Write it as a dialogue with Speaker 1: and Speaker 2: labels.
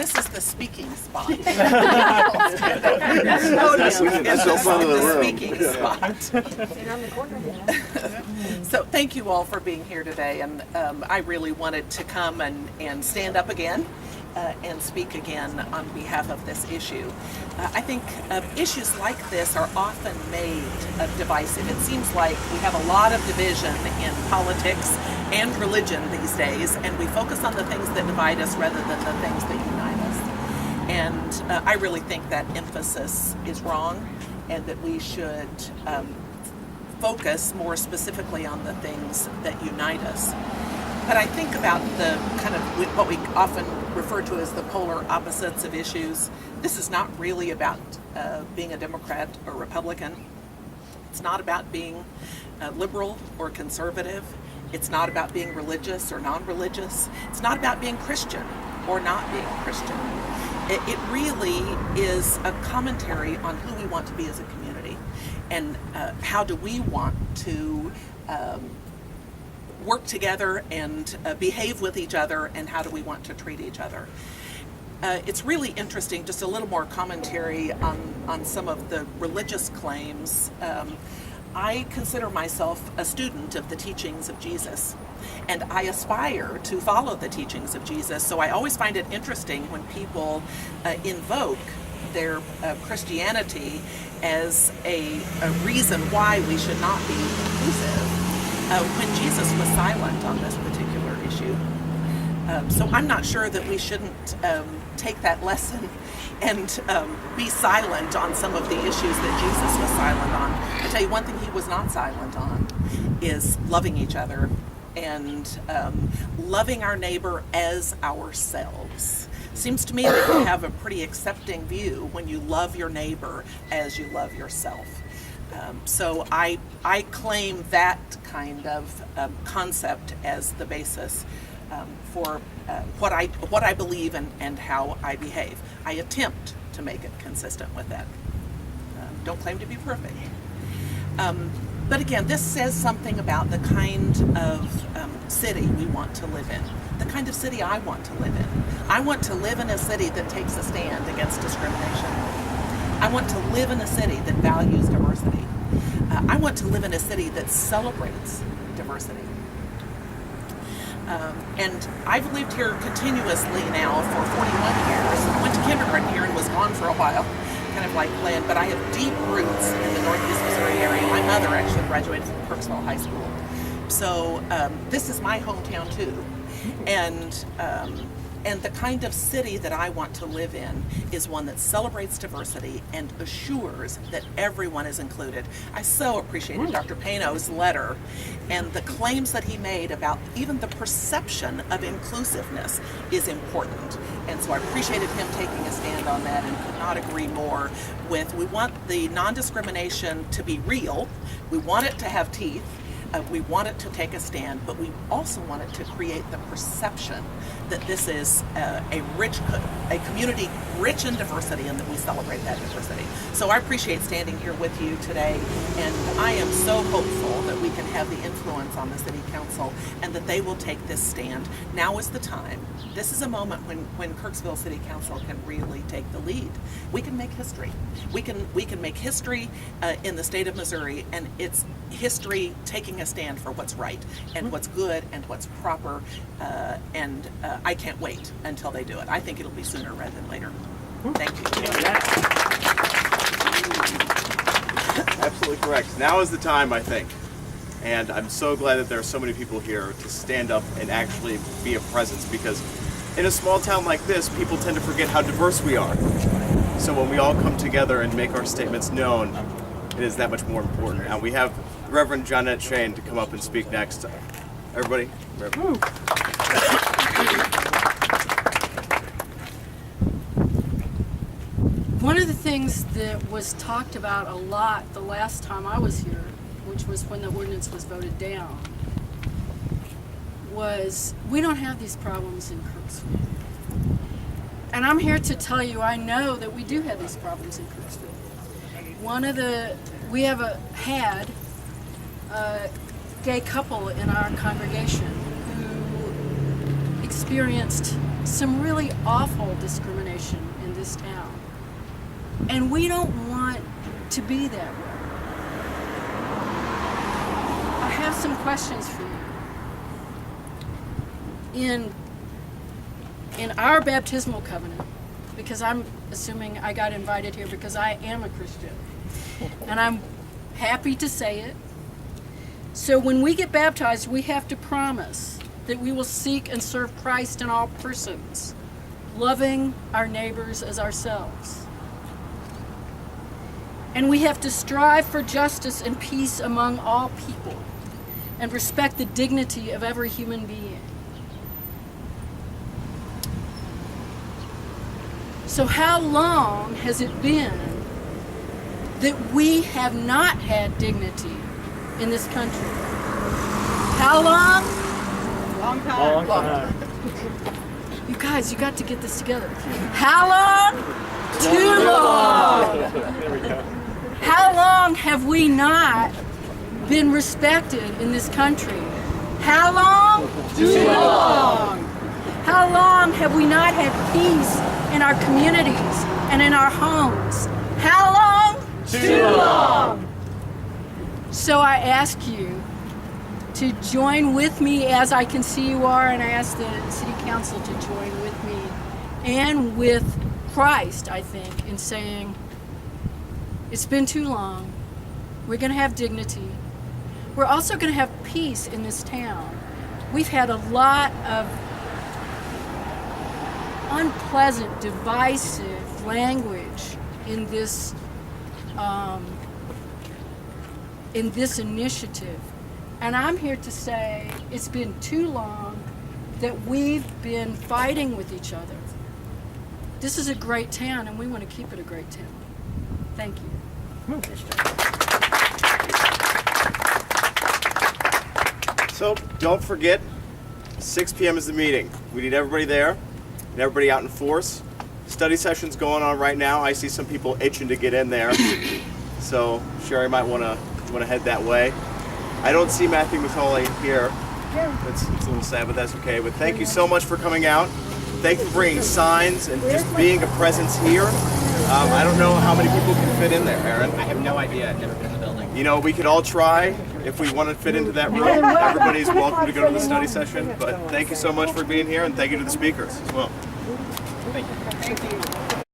Speaker 1: This is the speaking spot.
Speaker 2: That's so fun in the
Speaker 1: the
Speaker 2: room.
Speaker 1: speaking spot. So thank you all for being here today, and I really wanted to come and stand up again and speak again on behalf of this issue. I think issues like this are often made divisive. It seems like we have a lot of division in politics and religion these days, and we focus on the things that divide us rather than the things that unite us. And I really think that emphasis is wrong, and that we should focus more specifically on the things that unite us. But I think about the kind of what we often refer to as the polar opposites of issues. This is not really about being a Democrat or Republican. It's not about being liberal or conservative. It's not about being religious or non-religious. It's not about being Christian or not being Christian. It really is a commentary on who we want to be as a community, and how do we want to work together and behave with each other, and how do we want to treat each other. It's really interesting, just a little more commentary on some of the religious claims. I consider myself a student of the teachings of Jesus, and I aspire to follow the teachings of Jesus, so I always find it interesting when people invoke their Christianity as a reason why we should not be inclusive, when Jesus was silent on this particular issue. So I'm not sure that we shouldn't take that lesson and be silent on some of the issues that Jesus was silent on. I tell you, one thing he was not silent on is loving each other and loving our neighbor as ourselves. Seems to me that you have a pretty accepting view when you love your neighbor as you love yourself. So I claim that kind of concept as the basis for what I believe and how I behave. I attempt to make it consistent with that. Don't claim to be perfect. But again, this says something about the kind of city we want to live in, the kind of city I want to live in. I want to live in a city that takes a stand against discrimination. I want to live in a city that values diversity. I want to live in a city that celebrates diversity. And I've lived here continuously now for 41 years. I went to kindergarten here and was gone for a while, kind of like Glenn, but I have deep roots in the Northeast Missouri area. My mother actually graduated from Kirksville High School. So this is my hometown too. And the kind of city that I want to live in is one that celebrates diversity and assures that everyone is included. I so appreciated Dr. Pano's letter and the claims that he made about even the perception of inclusiveness is important. And so I appreciated him taking a stand on that, and could not agree more with, we want the non-discrimination to be real, we want it to have teeth, we want it to take a stand, but we also want it to create the perception that this is a community rich in diversity, and that we celebrate that diversity. So I appreciate standing here with you today, and I am so hopeful that we can have the influence on the City Council and that they will take this stand. Now is the time. This is a moment when Kirksville City Council can really take the lead. We can make history. We can make history in the state of Missouri, and it's history taking a stand for what's right and what's good and what's proper, and I can't wait until they do it. I think it'll be sooner rather than later. Thank you.
Speaker 2: Absolutely correct. Now is the time, I think. And I'm so glad that there are so many people here to stand up and actually be a presence, because in a small town like this, people tend to forget how diverse we are. So when we all come together and make our statements known, it is that much more important. And we have Reverend Johnette Shane to come up and speak next. Everybody, Reverend.
Speaker 3: One of the things that was talked about a lot the last time I was here, which was when the ordinance was voted down, was we don't have these problems in Kirksville. And I'm here to tell you, I know that we do have these problems in Kirksville. We had a gay couple in our congregation who experienced some really awful discrimination in this town. And we don't want to be that way. I have some questions for you. In our baptismal covenant, because I'm assuming I got invited here because I am a Christian, and I'm happy to say it. So when we get baptized, we have to promise that we will seek and serve Christ in all persons, loving our neighbors as ourselves. And we have to strive for justice and peace among all people and respect the dignity of every human being. So how long has it been that we have not had dignity in this country? How long?
Speaker 1: Long time.
Speaker 4: Long time.
Speaker 3: You guys, you got to get this together. How long? Too long.
Speaker 4: There we go.
Speaker 3: How long have we not been respected in this country? How long? Too long. How long have we not had peace in our communities and in our homes? How long? Too long. So I ask you to join with me, as I can see you are, and I ask the City Council to join with me and with Christ, I think, in saying, it's been too long. We're going to have dignity. We're also going to have peace in this town. We've had a lot of unpleasant, divisive language in this initiative. And I'm here to say it's been too long that we've been fighting with each other. This is a great town, and we want to keep it a great town. Thank you.
Speaker 2: So don't forget, 6 p.m. is the meeting. We need everybody there and everybody out in force. Study session's going on right now. I see some people itching to get in there. So Sherry might want to head that way. I don't see Matthew Macaulay here. It's a little sad, but that's okay. But thank you so much for coming out. Thank you for bringing signs and just being a presence here. I don't know how many people can fit in there, Aaron.
Speaker 5: I have no idea. I've never been in the building.
Speaker 2: You know, we could all try if we want to fit into that room. Everybody's welcome to go to the study session. But thank you so much for being here, and thank you to the speakers as well.
Speaker 5: Thank you.
Speaker 1: Thank you.